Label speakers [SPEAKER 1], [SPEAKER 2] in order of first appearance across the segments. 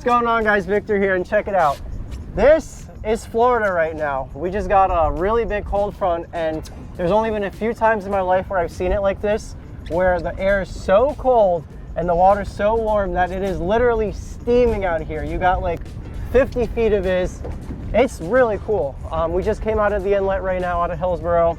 [SPEAKER 1] going on, guys? Victor here, and check it out. This is Florida right now. We just got a really big cold front, and there's only been a few times in my life where I've seen it like this, where the air is so cold and the water's so warm that it is literally steaming out here. You got like 50 feet of this. It's really cool. We just came out of the inlet right now, out of Hillsborough,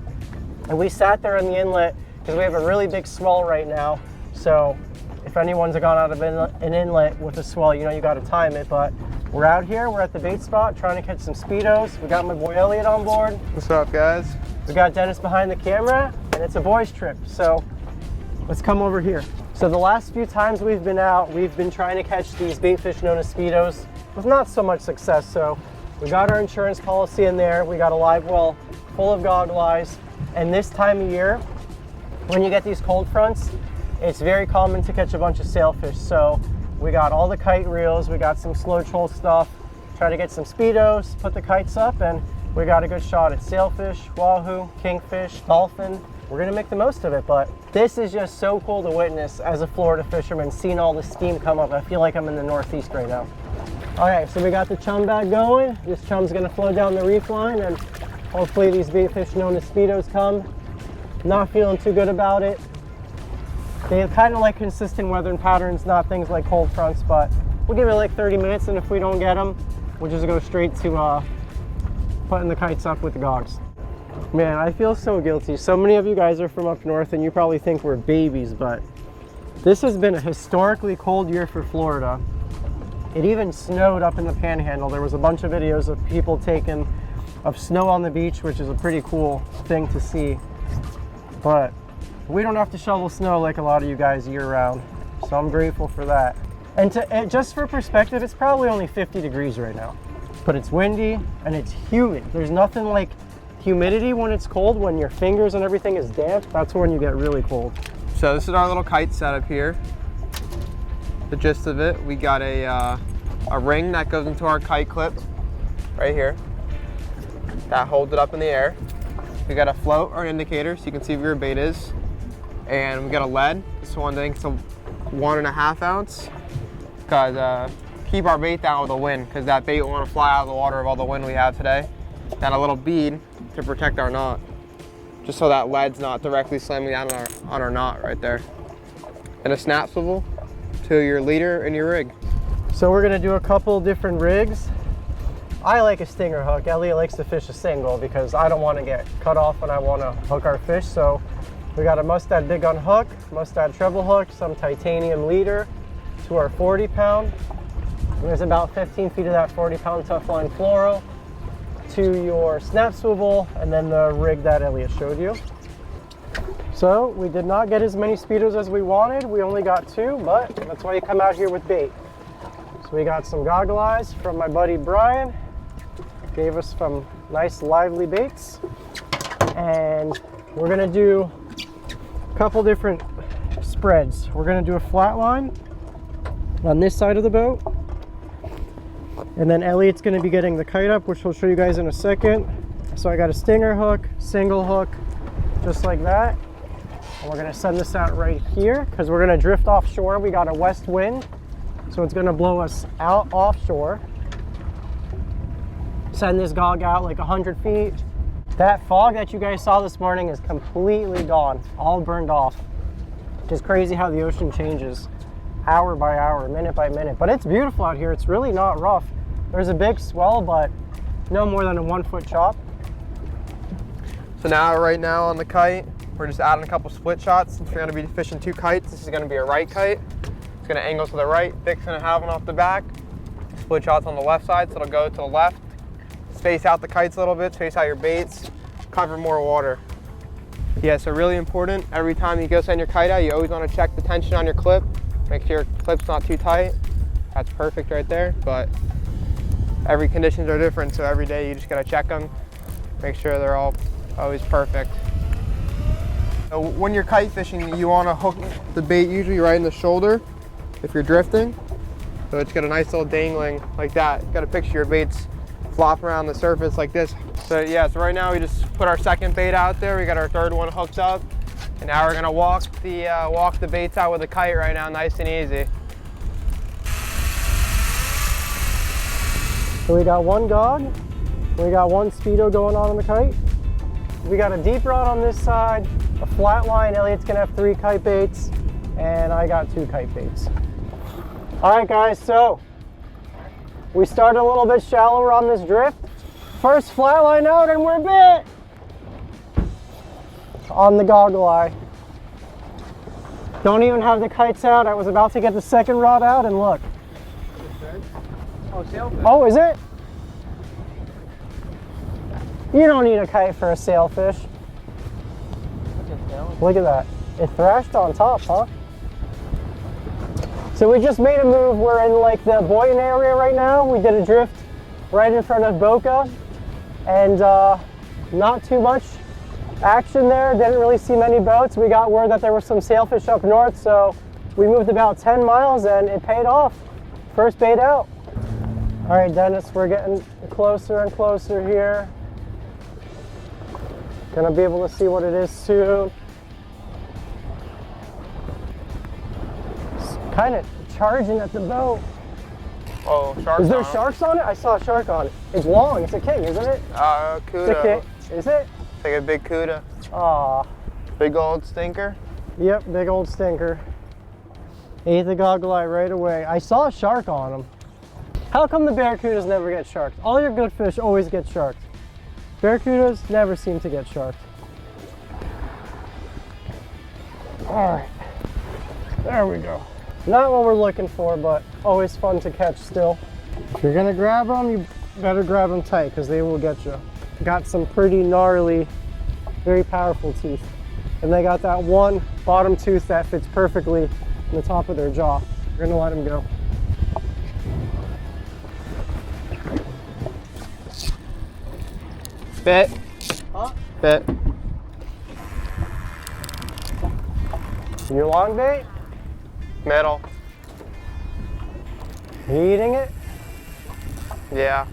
[SPEAKER 1] and we sat there in the inlet because we have a really big swell right now. So if anyone's gone out of an inlet with a swell, you know you got to time it. But we're out here, we're at the bait spot trying to catch some speedos. We got my boy Elliot on board.
[SPEAKER 2] What's up, guys?
[SPEAKER 1] We got Dennis behind the camera, and it's a boys trip. So let's come over here. So the last few times we've been out, we've been trying to catch these bait fish known as speedos with not so much success. So we got our insurance policy in there. We got a live well full of goggle eyes. And this time of year, when you get these cold fronts, it's very common to catch a bunch of sailfish. So we got all the kite reels, we got some slow troll stuff, try to get some speedos, put the kites up, and we got a good shot at sailfish, wahoo, kingfish, dolphin. We're gonna make the most of it, but this is just so cool to witness as a Florida fisherman, seeing all the steam come up. I feel like I'm in the Northeast right now. All right, so we got the chum bag going. This chum's gonna flow down the reef line, and hopefully these bait fish known as speedos come. Not feeling too good about it. They kind of like consistent weather patterns, not things like cold fronts, but we'll give it like 30 minutes, and if we don't get them, we'll just go straight to putting the kites up with the gogs. Man, I feel so guilty. So many of you guys are from up north, and you probably think we're babies, but this has been a historically cold year for Florida. It even snowed up in the Panhandle. There was a bunch of videos of people taking of snow on the beach, which is a pretty cool thing to see. But we don't have to shovel snow like a lot of you guys year round, so I'm grateful for that. And just for perspective, it's probably only 50 degrees right now, but it's windy and it's humid. There's nothing like humidity when it's cold. When your fingers and everything is damp, that's when you get really cold.
[SPEAKER 2] So this is our little kite setup here. The gist of it, we got a ring that goes into our kite clip right here. That holds it up in the air. We got a float or an indicator so you can see where your bait is. And we got a lead. This one, I think it's a 1.5 ounce. Because keep our bait down with the wind, because that bait will want to fly out of the water of all the wind we have today. And a little bead to protect our knot, just so that lead's not directly slamming down on our knot right there. And a snap swivel to your leader and your rig.
[SPEAKER 1] So we're gonna do a couple different rigs. I like a stinger hook. Elliot likes to fish a single because I don't want to get cut off when I want to hook our fish. So we got a Mustad big gun hook, Mustad treble hook, some titanium leader to our 40-pound. There's about 15 feet of that 40-pound tough line fluoro to your snap swivel, and then the rig that Elliot showed you. So we did not get as many speedos as we wanted. We only got 2, but that's why you come out here with bait. So we got some goggle eyes from my buddy Brian. Gave us some nice lively baits. And we're gonna do a couple different spreads. We're gonna do a flat line on this side of the boat. And then Elliot's gonna be getting the kite up, which we'll show you guys in a second. So I got a stinger hook, single hook, just like that. And we're gonna send this out right here because we're gonna drift offshore. We got a west wind, so it's gonna blow us out offshore. Send this gog out like 100 feet. That fog that you guys saw this morning is completely gone, all burned off. Just crazy how the ocean changes hour by hour, minute by minute. But it's beautiful out here. It's really not rough. There's a big swell, but no more than a 1-foot chop.
[SPEAKER 2] So now, right now on the kite, we're just adding a couple split shots. Since we're gonna be fishing 2 kites, this is gonna be a right kite. It's gonna angle to the right. Vic's gonna have one off the back. Split shots on the left side, so it'll go to the left. Space out the kites a little bit, space out your baits, cover more water. Yeah, so really important, every time you go send your kite out, you always wanna check the tension on your clip. Make sure your clip's not too tight. That's perfect right there, but every conditions are different, so every day you just gotta check them, make sure they're all always perfect. So when you're kite fishing, you wanna hook the bait usually right in the shoulder if you're drifting. So it's got a nice little dangling like that. You gotta picture your baits flop around the surface like this. So yeah, so right now we just put our second bait out there. We got our third one hooked up. And now we're gonna walk the baits out with a kite right now, nice and easy.
[SPEAKER 1] So we got one gog, we got one speedo going on the kite. We got a deep rod on this side, a flat line. Elliot's gonna have 3 kite baits, and I got 2 kite baits. All right, guys, so we started a little bit shallower on this drift. First flat line out, and we're bit on the goggle eye. Don't even have the kites out. I was about to get the second rod out, and look.
[SPEAKER 2] Oh, sailfish.
[SPEAKER 1] Oh, is it? You don't need a kite for a sailfish. Look at that. It thrashed on top, huh? So we just made a move. We're in like the buoyant area right now. We did a drift right in front of Boca, and not too much action there. Didn't really see many boats. We got word that there were some sailfish up north, so we moved about 10 miles and it paid off. First bait out. All right, Dennis, we're getting closer and closer here. Gonna be able to see what it is soon. It's kind of charging at the boat.
[SPEAKER 2] Oh, sharks.
[SPEAKER 1] Is there sharks on it? I saw a shark on it. It's long. It's a king, isn't it?
[SPEAKER 2] Cuda.
[SPEAKER 1] It's a king. Is it?
[SPEAKER 2] It's like a big cuda.
[SPEAKER 1] Aw.
[SPEAKER 2] Big old stinker.
[SPEAKER 1] Yep, big old stinker. Ate the goggle eye right away. I saw a shark on him. How come the barracudas never get sharked? All your good fish always get sharked. Barracudas never seem to get sharked. All right, there we go. Not what we're looking for, but always fun to catch still. If you're gonna grab them, you better grab them tight because they will get you. Got some pretty gnarly, very powerful teeth. And they got that one bottom tooth that fits perfectly in the top of their jaw. We're gonna let them go.
[SPEAKER 2] Bit.
[SPEAKER 1] Huh?
[SPEAKER 2] Bit.
[SPEAKER 1] Your long bait?
[SPEAKER 2] Middle.
[SPEAKER 1] You eating it?
[SPEAKER 2] Yeah.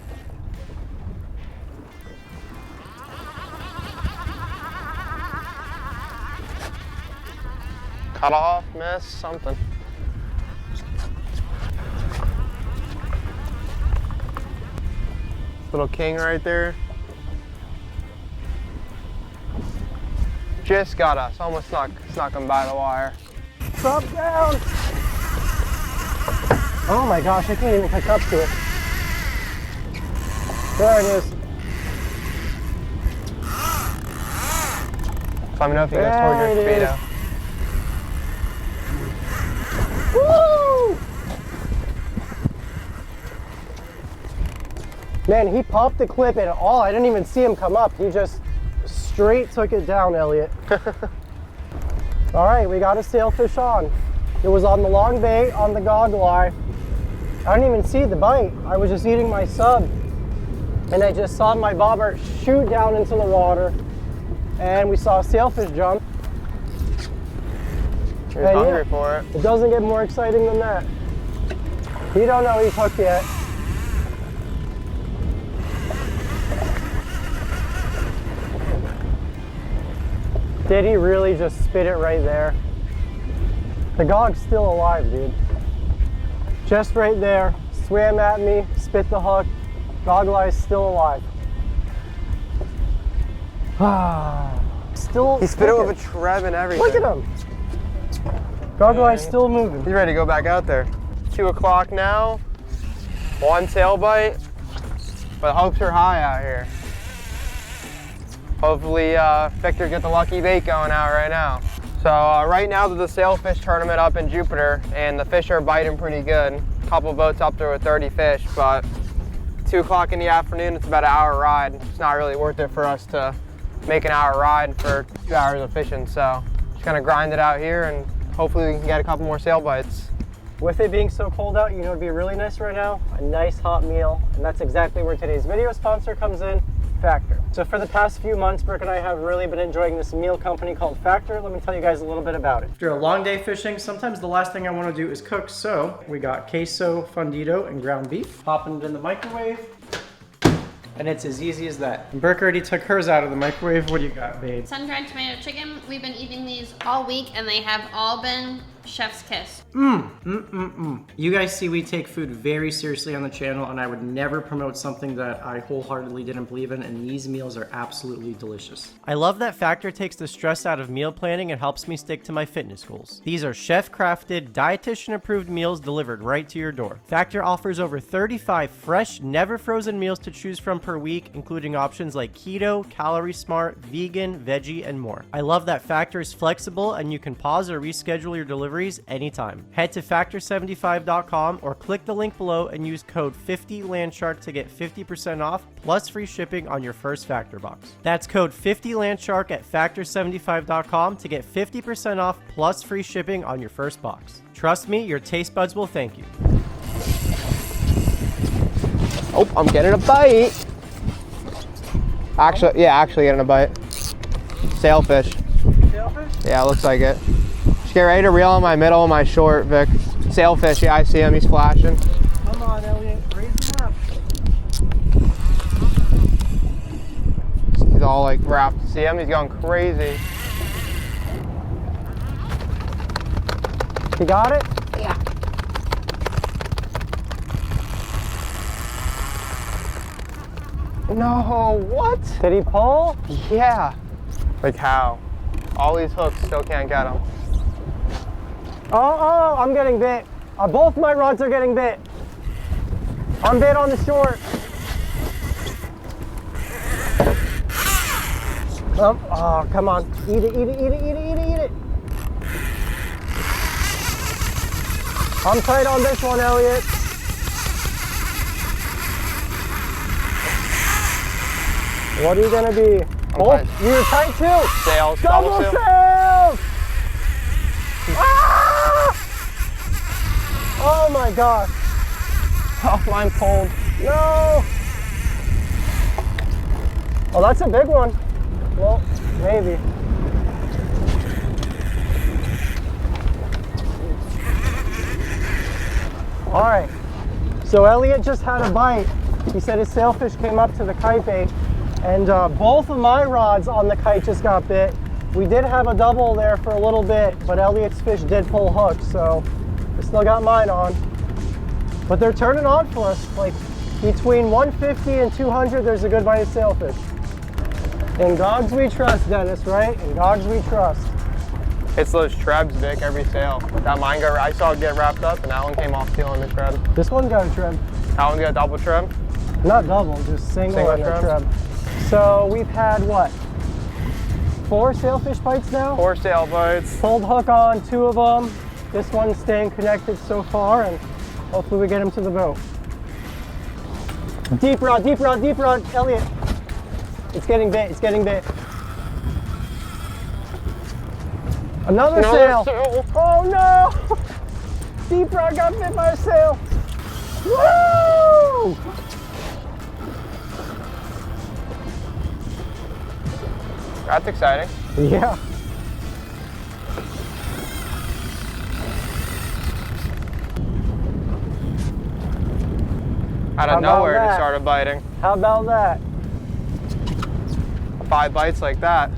[SPEAKER 2] Cut off, miss, something. Little king right there. Just got us, almost snuck him by the wire.
[SPEAKER 1] Drop down! Oh my gosh, I can't even hook up to it. There it is.
[SPEAKER 2] Let me know if he goes toward your speedo.
[SPEAKER 1] Woo! Man, he popped the clip and all. I didn't even see him come up. He just straight took it down, Elliot. All right, we got a sailfish on. It was on the long bait on the goggle eye. I didn't even see the bite. I was just eating my sub, and I just saw my bobber shoot down into the water, and we saw a sailfish jump.
[SPEAKER 2] He was hungry for it.
[SPEAKER 1] It doesn't get more exciting than that. You don't know he's hooked yet. Did he really just spit it right there? The gog's still alive, dude. Just right there, swam at me, spit the hook. Goggle eye's still alive. Still.
[SPEAKER 2] He spit it with a treb and everything.
[SPEAKER 1] Look at him. Goggle eye's still moving.
[SPEAKER 2] He's ready to go back out there. 2 o'clock now. 1 tail bite, but hopes are high out here. Hopefully Victor get the lucky bait going out right now. So right now there's a sailfish tournament up in Jupiter and the fish are biting pretty good. A couple boats up there with 30 fish, but 2 o'clock in the afternoon, it's about an hour ride. It's not really worth it for us to make an hour ride for 2 hours of fishing. So just gonna grind it out here and hopefully we can get a couple more sail bites.
[SPEAKER 1] With it being so cold out, you know, it'd be really nice right now, a nice hot meal. And that's exactly where today's video sponsor comes in, Factor. So for the past few months, Brooke and I have really been enjoying this meal company called Factor. Let me tell you guys a little bit about it. After a long day fishing, sometimes the last thing I want to do is cook. So we got queso fundido and ground beef. Popping it in the microwave. And it's as easy as that. And Brooke already took hers out of the microwave. What do you got, babe?
[SPEAKER 3] Sun-dried tomato chicken. We've been eating these all week and they have all been chef's kiss.
[SPEAKER 1] You guys see we take food very seriously on the channel, and I would never promote something that I wholeheartedly didn't believe in, and these meals are absolutely delicious. I love that Factor takes the stress out of meal planning and helps me stick to my fitness goals. These are chef-crafted, dietitian-approved meals delivered right to your door. Factor offers over 35 fresh, never frozen meals to choose from per week, including options like keto, calorie smart, vegan, veggie, and more. I love that Factor is flexible and you can pause or reschedule your deliveries anytime. Head to factor75.com or click the link below and use code 50landshark to get 50% off plus free shipping on your first Factor box. That's code 50landshark at factor75.com to get 50% off plus free shipping on your first box. Trust me, your taste buds will thank you.
[SPEAKER 2] Oh, I'm getting a bite. Actually getting a bite. Sailfish.
[SPEAKER 1] Sailfish?
[SPEAKER 2] Yeah, it looks like it. Just get ready to reel on my middle of my short, Vic. Sailfish, yeah, I see him, he's flashing.
[SPEAKER 1] Come on, Elliot, raise him up.
[SPEAKER 2] He's all like wrapped. See him? He's going crazy.
[SPEAKER 1] You got it?
[SPEAKER 2] Yeah. No, what?
[SPEAKER 1] Did he pull?
[SPEAKER 2] Yeah. Like how? All these hooks still can't get him.
[SPEAKER 1] Oh, I'm getting bit. Both my rods are getting bit. I'm bit on the short. Oh, come on. Eat it, eat it, eat it, eat it, eat it, eat it. I'm tight on this one, Elliot. What are you gonna be? Both? You're tight too?
[SPEAKER 2] Sails,
[SPEAKER 1] Double
[SPEAKER 2] sail.
[SPEAKER 1] sails! Ah! Oh my gosh.
[SPEAKER 2] Oh, mine pulled.
[SPEAKER 1] No! Oh, that's a big one. Well, maybe. All right, so Elliot just had a bite. He said his sailfish came up to the kite bait, and both of my rods on the kite just got bit. We did have a double there for a little bit, but Elliot's fish did pull hooks, so I still got mine on. But they're turning on for us. Like between 150 and 200, there's a good bite of sailfish. In gogs we trust, Dennis, right? In gogs we trust.
[SPEAKER 2] It's those trebs, Vic, every sail. That mine got, I saw it get wrapped up, and that one came off stealing the treb.
[SPEAKER 1] This one got a treb.
[SPEAKER 2] That one got a double treb?
[SPEAKER 1] Not double, just single and a treb. So we've had what? 4 sailfish bites now?
[SPEAKER 2] 4 sail bites.
[SPEAKER 1] Pulled hook on 2 of them. This one's staying connected so far, and hopefully we get him to the boat. Deep rod, deep rod, deep rod, Elliot. It's getting bit, it's getting bit. Another sail. Oh no! Deep rod got bit by a sail. Woo!
[SPEAKER 2] That's exciting.
[SPEAKER 1] Yeah.
[SPEAKER 2] Out of nowhere, it started biting.
[SPEAKER 1] How about that?
[SPEAKER 2] 5 bites like that.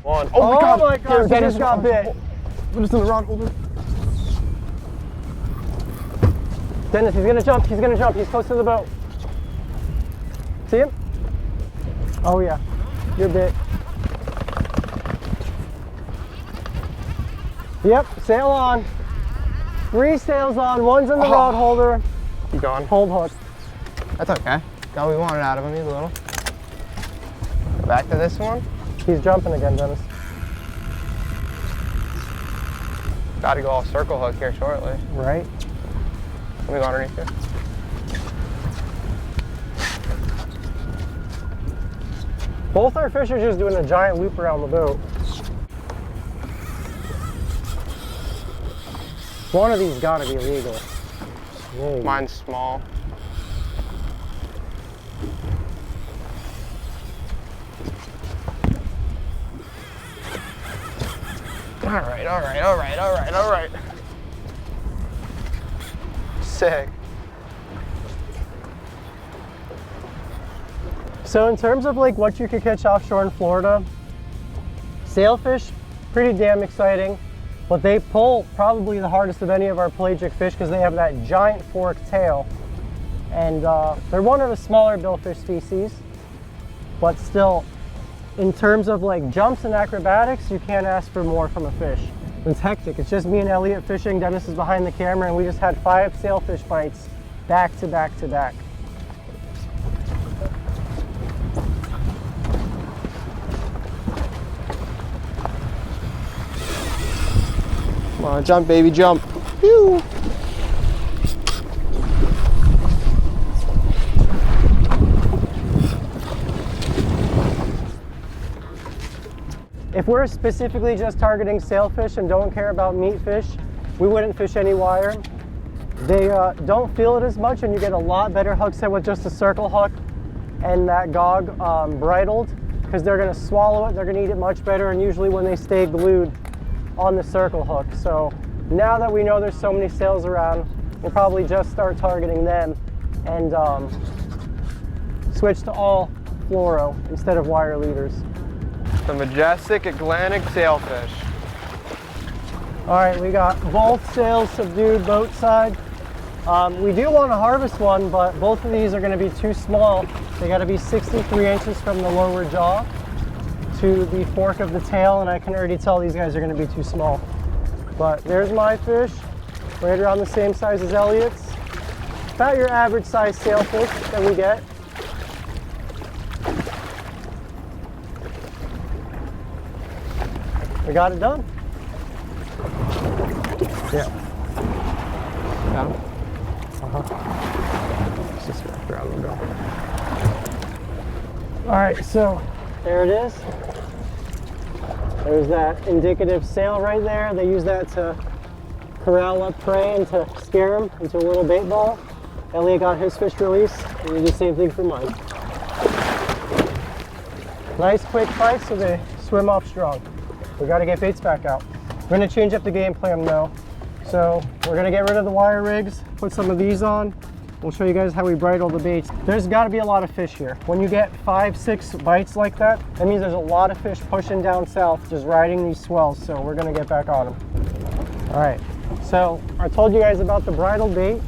[SPEAKER 2] 1.
[SPEAKER 1] Oh my God, Dennis got bit.
[SPEAKER 2] Put us in the rod, hold it.
[SPEAKER 1] Dennis, he's gonna jump, he's close to the boat. See him? Oh yeah, you're bit. Yep, sail on. 3 sails on, one's in the rod holder.
[SPEAKER 2] Keep going.
[SPEAKER 1] Hold hook.
[SPEAKER 2] That's okay. Got what we wanted out of him, he's a little. Go back to this one.
[SPEAKER 1] He's jumping again, Dennis.
[SPEAKER 2] Got to go all circle hook here shortly.
[SPEAKER 1] Right.
[SPEAKER 2] Let me go underneath here.
[SPEAKER 1] Both our fish are just doing a giant loop around the boat. One of these gotta be illegal. Maybe.
[SPEAKER 2] Mine's small. All right, all right, all right, all right, all right. Sick.
[SPEAKER 1] So in terms of like what you could catch offshore in Florida, sailfish, pretty damn exciting. But they pull probably the hardest of any of our pelagic fish because they have that giant forked tail. And they're one of the smaller billfish species, but still, in terms of like jumps and acrobatics, you can't ask for more from a fish. It's hectic. It's just me and Elliot fishing. Dennis is behind the camera, and we just had 5 sailfish bites back to back to back.
[SPEAKER 2] Come on, jump, baby, jump. Whew.
[SPEAKER 1] If we're specifically just targeting sailfish and don't care about meat fish, we wouldn't fish any wire. They don't feel it as much, and you get a lot better hook set with just a circle hook and that gog bridled, because they're going to swallow it, they're going to eat it much better, and usually when they stay glued on the circle hook. So now that we know there's so many sails around, we'll probably just start targeting them and switch to all fluoro instead of wire leaders.
[SPEAKER 2] The majestic Atlantic sailfish.
[SPEAKER 1] All right, we got both sails subdued, boat side. We do want to harvest one, but both of these are going to be too small. They got to be 63 inches from the lower jaw to the fork of the tail, and I can already tell these guys are going to be too small. But there's my fish, right around the same size as Elliot's. About your average size sailfish that we get. We got it done. Yeah.
[SPEAKER 2] Got him?
[SPEAKER 1] Let's just wrap around and go. All right, so there it is. There's that indicative sail right there. They use that to corral up prey and to scare them into a little bait ball. Elliot got his fish release, and we do the same thing for mine. Nice quick fight, so they swim off strong. We got to get baits back out. We're going to change up the game plan though. So we're going to get rid of the wire rigs, put some of these on. We'll show you guys how we bridle the baits. There's got to be a lot of fish here. When you get 5, 6 bites like that, that means there's a lot of fish pushing down south, just riding these swells. So we're going to get back on them. All right. So I told you guys about the bridle bait.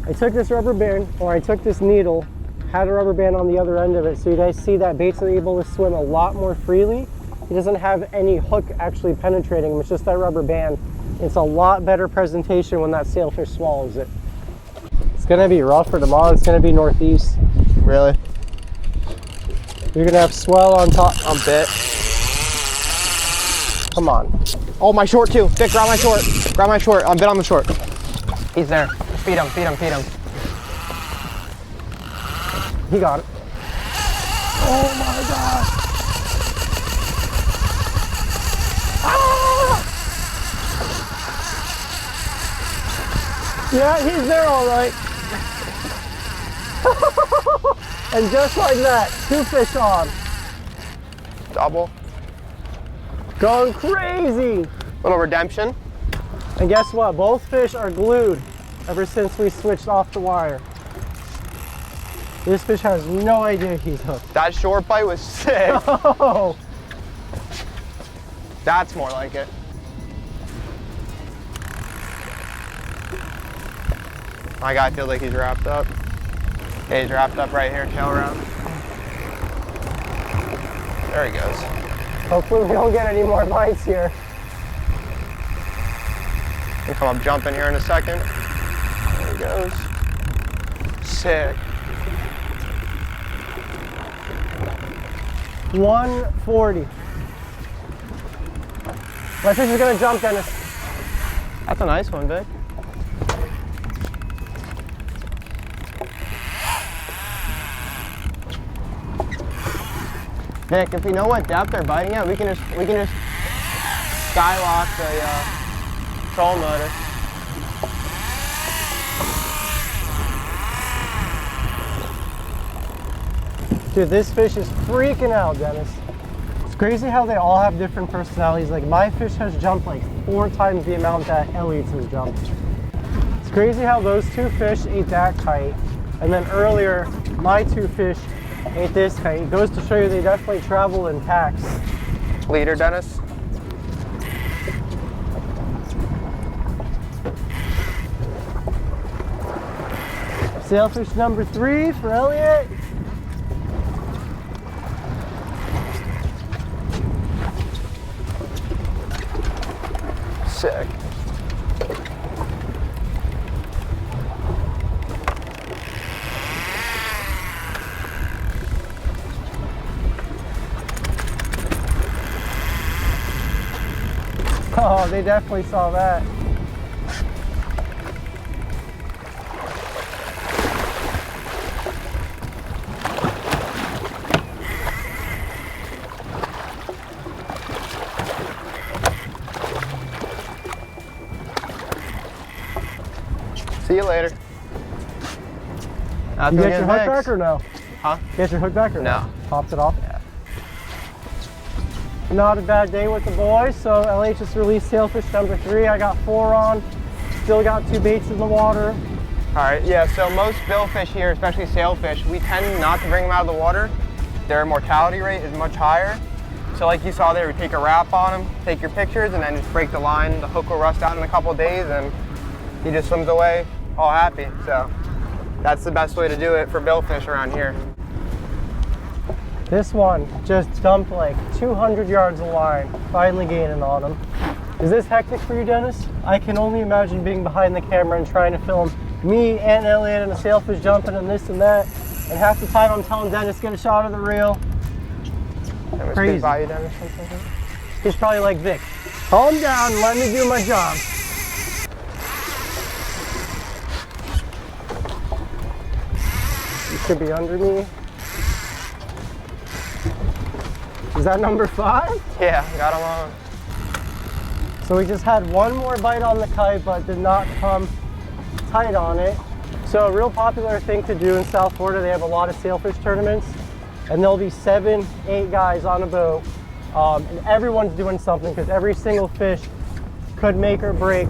[SPEAKER 1] I took this rubber band, or I took this needle, had a rubber band on the other end of it. So you guys see that baits are able to swim a lot more freely. It doesn't have any hook actually penetrating them. It's just that rubber band. It's a lot better presentation when that sailfish swallows it. It's gonna be rough for tomorrow. It's gonna be northeast.
[SPEAKER 2] Really?
[SPEAKER 1] You're gonna have swell on top.
[SPEAKER 2] I'm bit.
[SPEAKER 1] Come on.
[SPEAKER 2] Oh, my short too. Vic, grab my short. Grab my short. I'm bit on the short. He's there. Feed him, feed him, feed him.
[SPEAKER 1] He got it. Oh my gosh. Yeah, he's there all right. And just like that, 2 fish on.
[SPEAKER 2] Double.
[SPEAKER 1] Going crazy.
[SPEAKER 2] Little redemption.
[SPEAKER 1] And guess what? Both fish are glued ever since we switched off the wire. This fish has no idea he's hooked.
[SPEAKER 2] That short bite was sick.
[SPEAKER 1] Oh.
[SPEAKER 2] That's more like it. My guy feels like he's wrapped up. Yeah, he's wrapped up right here, tail around. There he goes.
[SPEAKER 1] Hopefully we don't get any more bites here.
[SPEAKER 2] He'll come up jumping here in a second. There he goes. Sick.
[SPEAKER 1] 140. My fish is gonna jump, Dennis.
[SPEAKER 2] That's a nice one, Vic. Vic, if we know what depth they're biting at, we can just skylock the trolling motor.
[SPEAKER 1] Dude, this fish is freaking out, Dennis. It's crazy how they all have different personalities. Like my fish has jumped like 4 times the amount that Elliot's has jumped. It's crazy how those 2 fish ate that kite, and then earlier my 2 fish ate this kite. It goes to show you they definitely travel in packs.
[SPEAKER 2] Leader, Dennis.
[SPEAKER 1] Sailfish number 3 for Elliot.
[SPEAKER 2] Sick.
[SPEAKER 1] Oh, they definitely saw that.
[SPEAKER 2] See you later.
[SPEAKER 1] You get your hook back or no?
[SPEAKER 2] Huh?
[SPEAKER 1] Get your hook back or
[SPEAKER 2] no?
[SPEAKER 1] Popped it off?
[SPEAKER 2] Yeah.
[SPEAKER 1] Not a bad day with the boys. So LH just released Sailfish number 3. I got 4 on. Still got 2 baits in the water.
[SPEAKER 2] All right, yeah, so most billfish here, especially sailfish, we tend not to bring them out of the water. Their mortality rate is much higher. So like you saw there, we take a wrap on them, take your pictures, and then just break the line. The hook will rust out in a couple of days, and he just swims away all happy. So that's the best way to do it for billfish around here.
[SPEAKER 1] This one just dumped like 200 yards of line, finally gaining on him. Is this hectic for you, Dennis? I can only imagine being behind the camera and trying to film me and Elliot and the sailfish jumping and this and that. And half the time I'm telling Dennis, get a shot of the reel. Crazy.
[SPEAKER 2] By you, Dennis,
[SPEAKER 1] He's probably like, Vic, calm down and let me do my job. You should be under me. Is that number 5?
[SPEAKER 2] Yeah, got him on.
[SPEAKER 1] So we just had one more bite on the kite, but did not come tight on it. So a real popular thing to do in South Florida, they have a lot of sailfish tournaments, and there'll be 7, 8 guys on a boat, and everyone's doing something because every single fish could make or break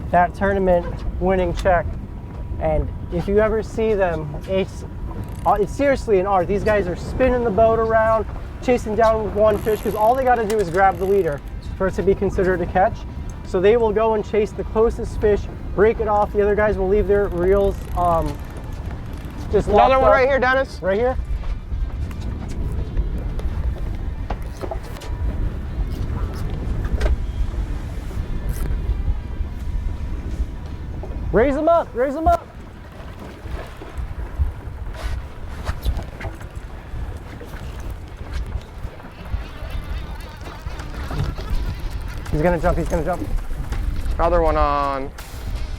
[SPEAKER 1] that tournament winning check. And if you ever see them, it's seriously an art. These guys are spinning the boat around, chasing down one fish, because all they got to do is grab the leader for it to be considered a catch. So they will go and chase the closest fish, break it off. The other guys will leave their reels just
[SPEAKER 2] Another one
[SPEAKER 1] up.
[SPEAKER 2] right here, Dennis.
[SPEAKER 1] Right here. Raise them up, raise them up. He's gonna jump, he's gonna jump.
[SPEAKER 2] Another one on.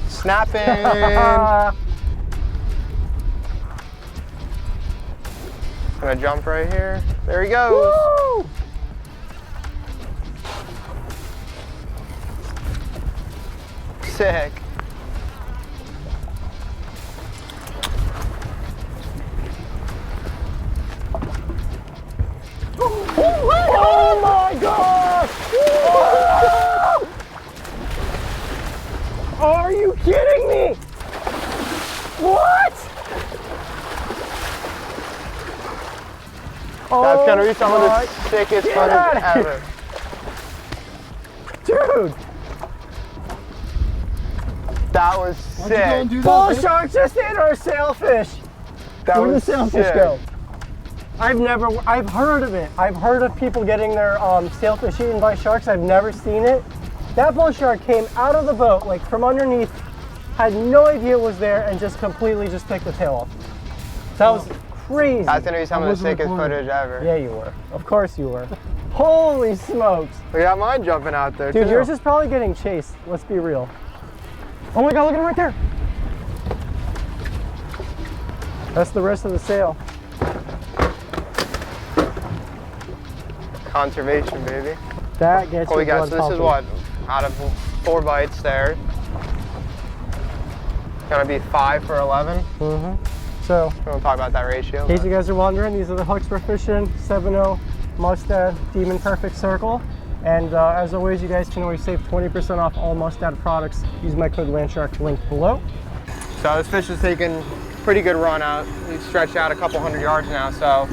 [SPEAKER 2] Snapping. Gonna jump right here. There he goes.
[SPEAKER 1] Woo!
[SPEAKER 2] Sick.
[SPEAKER 1] Oh my gosh! Oh! Are you kidding me? What?
[SPEAKER 2] That's gonna be some of the sickest
[SPEAKER 1] Get
[SPEAKER 2] footage
[SPEAKER 1] outta here.
[SPEAKER 2] ever.
[SPEAKER 1] Dude!
[SPEAKER 2] That was sick.
[SPEAKER 1] Bull shark just ate our sailfish.
[SPEAKER 2] That
[SPEAKER 1] Where'd the
[SPEAKER 2] was
[SPEAKER 1] sailfish
[SPEAKER 2] sick.
[SPEAKER 1] go? I've heard of it. I've heard of people getting their sailfish eaten by sharks. I've never seen it. That bull shark came out of the boat, like from underneath, had no idea it was there, and just completely just took the tail off. That was crazy.
[SPEAKER 2] That's gonna be some of the sickest footage ever.
[SPEAKER 1] Yeah, you were. Of course you were. Holy smokes.
[SPEAKER 2] We got mine jumping out there
[SPEAKER 1] Dude,
[SPEAKER 2] too.
[SPEAKER 1] yours is probably getting chased. Let's be real. Oh my God, look at him right there. That's the rest of the sail.
[SPEAKER 2] Conservation, baby.
[SPEAKER 1] That gets
[SPEAKER 2] What we
[SPEAKER 1] your
[SPEAKER 2] got?
[SPEAKER 1] blood
[SPEAKER 2] So this is
[SPEAKER 1] pumping.
[SPEAKER 2] what? Out of 4 bites there. Gonna be 5 for 11.
[SPEAKER 1] So,
[SPEAKER 2] We'll talk about that ratio.
[SPEAKER 1] in case you guys are wondering, these are the hooks we're fishing. 7.0 Mustad Demon Perfect Circle. And as always, you guys can always save 20% off all Mustad products. Use my code Landshark link below.
[SPEAKER 2] So this fish is taking a pretty good run out. He's stretched out a couple 100 yards now. So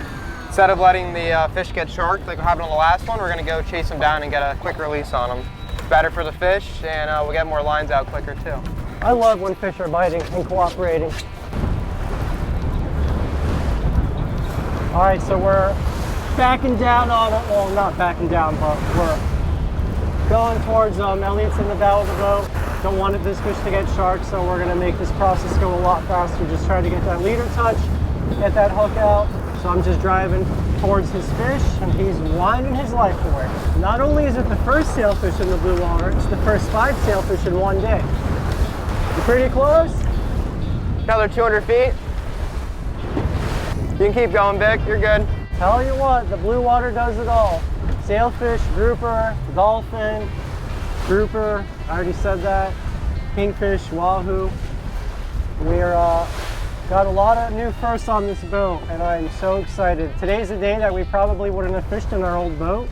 [SPEAKER 2] instead of letting the fish get sharked like what happened on the last one, we're gonna go chase him down and get a quick release on him. It's better for the fish, and we'll get more lines out quicker too.
[SPEAKER 1] I love when fish are biting and cooperating. All right, so we're backing down on it. Well, not backing down, but we're going towards Elliot's in the bow of the boat. Don't want this fish to get shark, so we're gonna make this process go a lot faster. Just try to get that leader touch, get that hook out. So I'm just driving towards his fish, and he's winding his life away. Not only is it the first sailfish in the blue water, it's the first 5 sailfish in one day. You pretty close?
[SPEAKER 2] Another 200 feet. You can keep going, Vic. You're good.
[SPEAKER 1] Tell you what, the blue water does it all. Sailfish, grouper, dolphin, grouper, I already said that. Kingfish, wahoo. We're got a lot of new firsts on this boat, and I'm so excited. Today's a day that we probably wouldn't have fished in our old boat,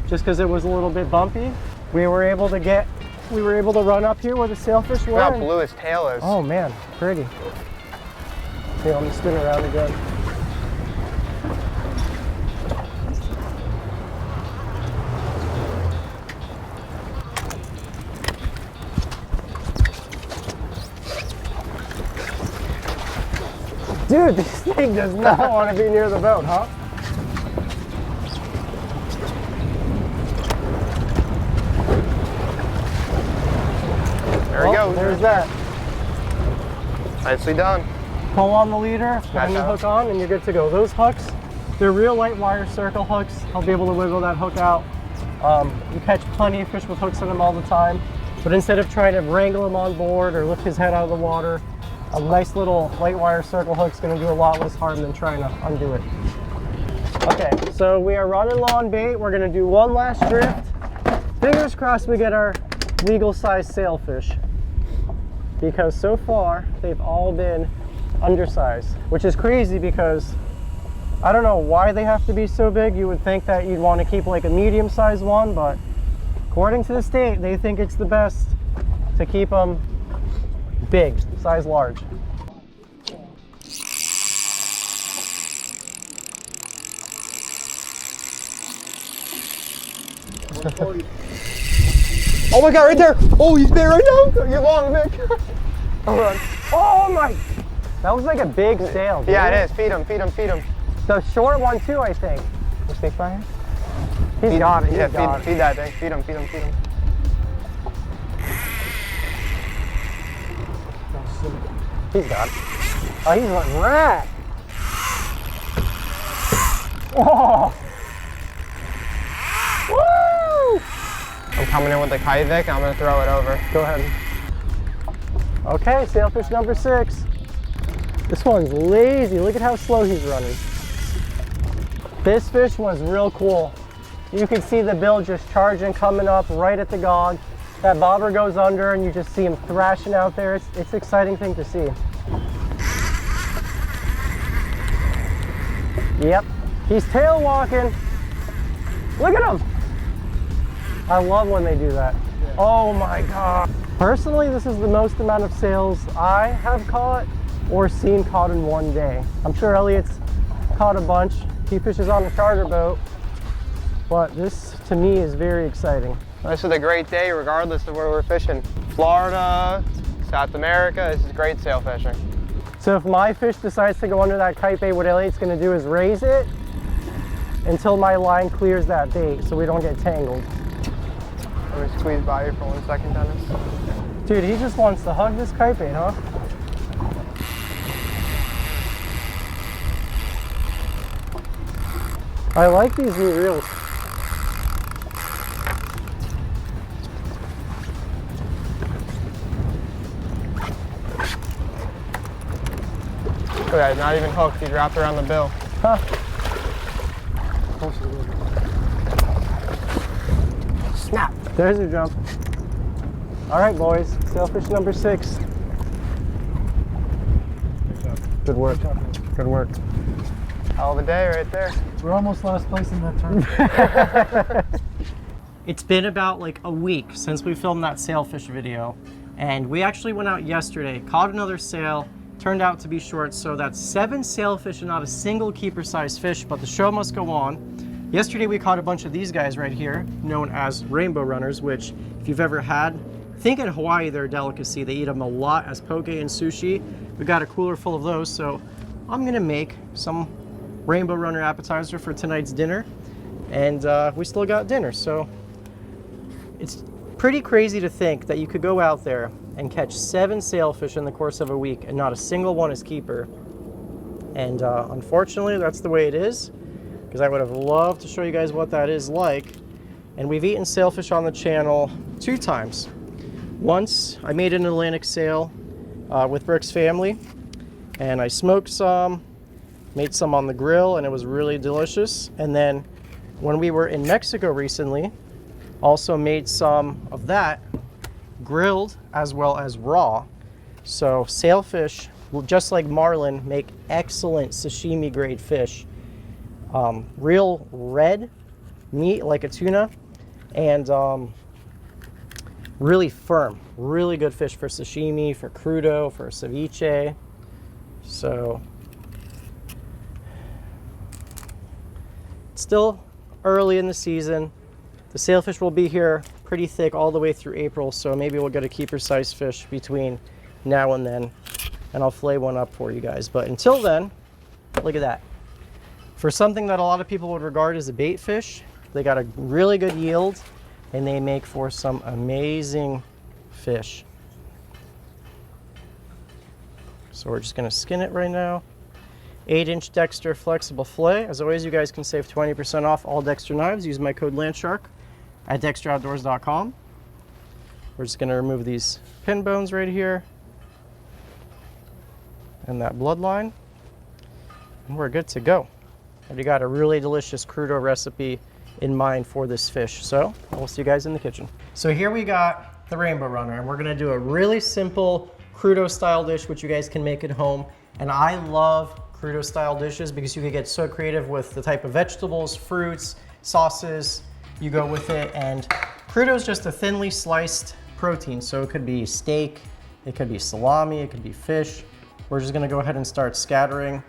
[SPEAKER 1] just because it was a little bit bumpy. We were able to run up here where the sailfish were.
[SPEAKER 2] Look how blue his tail is.
[SPEAKER 1] Oh man, pretty. Here, let me spin around again. Dude, this thing does not want to be near the boat, huh?
[SPEAKER 2] There we go.
[SPEAKER 1] There's that.
[SPEAKER 2] Nicely done.
[SPEAKER 1] Pull on the leader,
[SPEAKER 2] Nice
[SPEAKER 1] and the hook on, and you're good to go. Those hooks, they're real light wire circle hooks. I'll be able to wiggle that hook out. You catch plenty of fish with hooks in them all the time, but instead of trying to wrangle him on board or lift his head out of the water, a nice little light wire circle hook is going to do a lot less harm than trying to undo it. Okay, so we are running low on bait. We're going to do one last drift. Fingers crossed we get our legal size sailfish, because so far they've all been undersized, which is crazy because I don't know why they have to be so big. You would think that you'd want to keep like a medium sized one, but according to the state, they think it's the best to keep them big, size large.
[SPEAKER 2] Oh my God, right there. Oh, he's big right now. You're long, Vic. Hold on.
[SPEAKER 1] Oh my, that was like a big sail, dude.
[SPEAKER 2] Yeah, it is. Feed him, feed him, feed him.
[SPEAKER 1] The short one too, I think.
[SPEAKER 2] Is he fine?
[SPEAKER 1] He's got it,
[SPEAKER 2] Yeah,
[SPEAKER 1] he's got it.
[SPEAKER 2] feed that thing. Feed him, feed him, feed him.
[SPEAKER 1] He's got it. Oh, he's a rat. Oh. Woo!
[SPEAKER 2] I'm coming in with the kite, Vic. I'm gonna throw it over.
[SPEAKER 1] Go ahead. Okay, sailfish number 6. This one's lazy. Look at how slow he's running. This fish was real cool. You can see the bill just charging, coming up right at the gog. That bobber goes under and you just see him thrashing out there. It's an exciting thing to see. Yep, he's tail walking. Look at him. I love when they do that. Yeah. Oh my God. Personally, this is the most amount of sails I have caught or seen caught in one day. I'm sure Elliot's caught a bunch. He fishes on a charter boat, but this to me is very exciting.
[SPEAKER 2] This is a great day regardless of where we're fishing. Florida, South America, this is great sail fishing.
[SPEAKER 1] So if my fish decides to go under that kite bait, what Elliot's gonna do is raise it until my line clears that bait so we don't get tangled.
[SPEAKER 2] Let me squeeze by you for 1 second, Dennis.
[SPEAKER 1] Dude, he just wants to hug this kite bait, huh? I like these new reels.
[SPEAKER 2] Look at that, not even hooked. He's wrapped around the bill.
[SPEAKER 1] Huh. Snap. There's your jump. All right, boys. Sailfish number 6. Good work. Good work.
[SPEAKER 2] Hell of a day right there.
[SPEAKER 3] We're almost last place in that tournament.
[SPEAKER 1] It's been about like a week since we filmed that sailfish video, and we actually went out yesterday, caught another sail, turned out to be short, so that's 7 sailfish and not a single keeper-sized fish, but the show must go on. Yesterday we caught a bunch of these guys right here, known as rainbow runners, which if you've ever had, think in Hawaii they're a delicacy. They eat them a lot as poke and sushi. We got a cooler full of those, so I'm gonna make some rainbow runner appetizer for tonight's dinner. And we still got dinner, so it's pretty crazy to think that you could go out there and catch 7 sailfish in the course of a week and not a single one is keeper. And unfortunately, that's the way it is, because I would have loved to show you guys what that is like. And we've eaten sailfish on the channel 2 times. Once, I made an Atlantic sail with Rick's family, and I smoked some, made some on the grill, and it was really delicious. And then when we were in Mexico recently, also made some of that, grilled as well as raw. So sailfish, just like marlin, make excellent sashimi grade fish. Real red meat like a tuna, and really firm, really good fish for sashimi, for crudo, for ceviche. So it's still early in the season. The sailfish will be here pretty thick all the way through April, so maybe we'll get a keeper size fish between now and then, and I'll fillet one up for you guys. But until then, look at that. For something that a lot of people would regard as a bait fish, they got a really good yield, and they make for some amazing fish. So we're just gonna skin it right now. 8-inch Dexter flexible fillet. As always, you guys can save 20% off all Dexter knives. Use my code LANDSHARK at dexteroutdoors.com. We're just gonna remove these pin bones right here and that bloodline, and we're good to go. Already got a really delicious crudo recipe in mind for this fish, so we'll see you guys in the kitchen. So here we got the rainbow runner, and we're gonna do a really simple crudo style dish which you guys can make at home. And I love crudo style dishes because you can get so creative with the type of vegetables, fruits, sauces you go with it. And crudo is just a thinly sliced protein, so it could be steak, it could be salami, it could be fish. We're just gonna go ahead and start scattering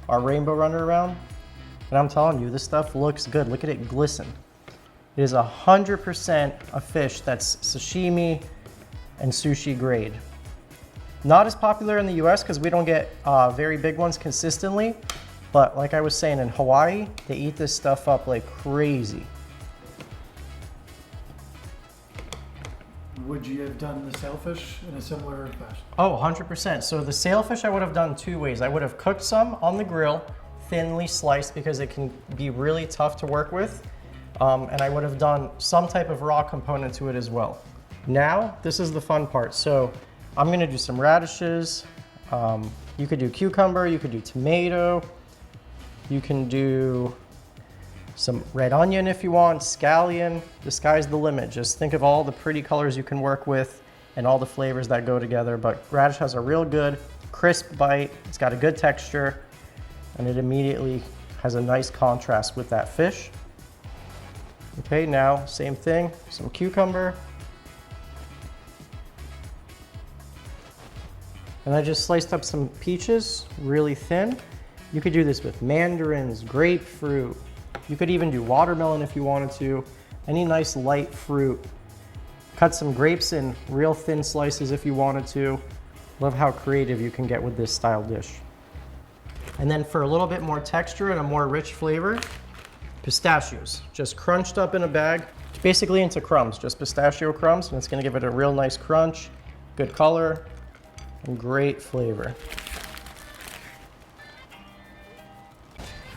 [SPEAKER 1] our rainbow runner around. And I'm telling you, this stuff looks good. Look at it glisten. It is 100% a fish that's sashimi and sushi grade. Not as popular in the US because we don't get very big ones consistently, but like I was saying, in Hawaii, they eat this stuff up like crazy.
[SPEAKER 3] Would you have done the sailfish in a similar fashion?
[SPEAKER 1] Oh, 100%. So the sailfish I would have done 2 ways. I would have cooked some on the grill, thinly sliced, because it can be really tough to work with. And I would have done some type of raw component to it as well. Now, this is the fun part. So I'm gonna do some radishes. You could do cucumber, you could do tomato, you can do some red onion if you want, scallion. The sky's the limit. Just think of all the pretty colors you can work with and all the flavors that go together. But radish has a real good crisp bite. It's got a good texture, and it immediately has a nice contrast with that fish. Okay, now same thing, some cucumber. And I just sliced up some peaches really thin. You could do this with mandarins, grapefruit. You could even do watermelon if you wanted to. Any nice light fruit. Cut some grapes in real thin slices if you wanted to. Love how creative you can get with this style dish. And then for a little bit more texture and a more rich flavor, pistachios, just crunched up in a bag, basically into crumbs, just pistachio crumbs, and it's gonna give it a real nice crunch, good color, and great flavor.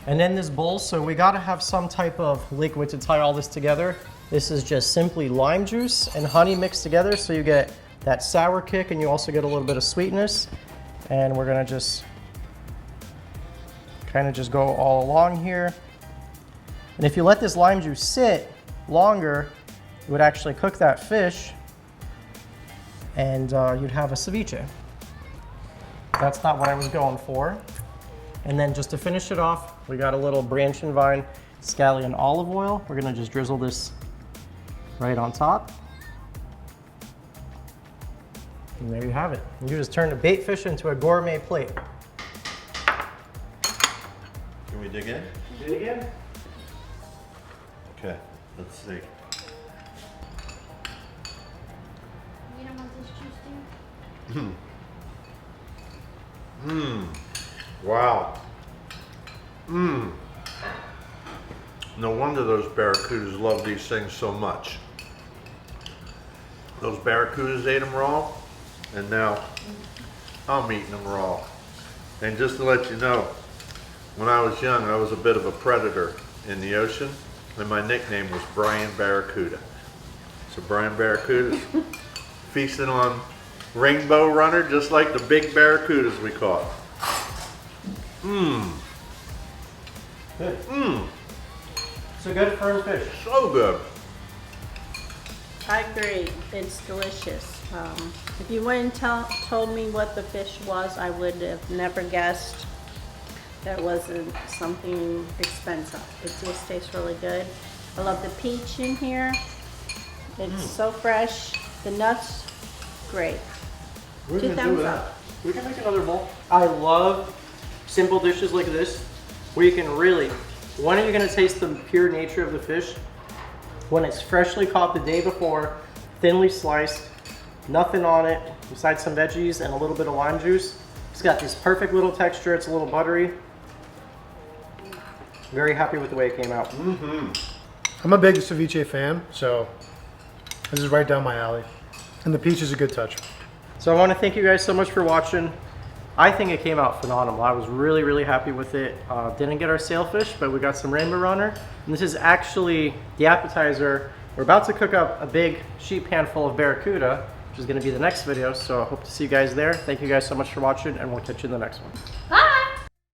[SPEAKER 1] And in this bowl, so we gotta have some type of liquid to tie all this together. This is just simply lime juice and honey mixed together, so you get that sour kick and you also get a little bit of sweetness. And we're gonna just kind of just go all along here. And if you let this lime juice sit longer, you would actually cook that fish and you'd have a ceviche. That's not what I was going for. And then just to finish it off, we got a little branch and vine scallion olive oil. We're gonna just drizzle this right on top. And there you have it. You just turn a bait fish into a gourmet plate.
[SPEAKER 4] Can we dig in?
[SPEAKER 1] Dig in.
[SPEAKER 4] Okay, let's see.
[SPEAKER 5] You don't want this juice, do you?
[SPEAKER 4] Wow. No wonder those barracudas love these things so much. Those barracudas ate them raw, and now I'm eating them raw. And just to let you know, when I was young, I was a bit of a predator in the ocean, and my nickname was Brian Barracuda. So Brian Barracuda's feasting on rainbow runner, just like the big barracudas we caught. Mmm.
[SPEAKER 1] Good.
[SPEAKER 4] Mmm.
[SPEAKER 1] It's a good firm fish.
[SPEAKER 4] So good.
[SPEAKER 6] I agree. It's delicious. If you wouldn't told me what the fish was, I would have never guessed that wasn't something expensive. It just tastes really good. I love the peach in here. It's so fresh. The nuts, great.
[SPEAKER 1] We're
[SPEAKER 6] Two
[SPEAKER 1] gonna
[SPEAKER 6] thumbs
[SPEAKER 1] do that.
[SPEAKER 6] up.
[SPEAKER 1] We can make another bowl. I love simple dishes like this, where you can really, one, you're gonna taste the pure nature of the fish when it's freshly caught the day before, thinly sliced, nothing on it, besides some veggies and a little bit of lime juice. It's got this perfect little texture, it's a little buttery. Very happy with the way it came out.
[SPEAKER 3] I'm a big ceviche fan, so this is right down my alley. And the peach is a good touch.
[SPEAKER 1] So I want to thank you guys so much for watching. I think it came out phenomenal. I was really, really happy with it. Didn't get our sailfish, but we got some rainbow runner. And this is actually the appetizer. We're about to cook up a big sheet pan full of barracuda, which is going to be the next video. So I hope to see you guys there. Thank you guys so much for watching, and we'll catch you in the next one.
[SPEAKER 5] Bye!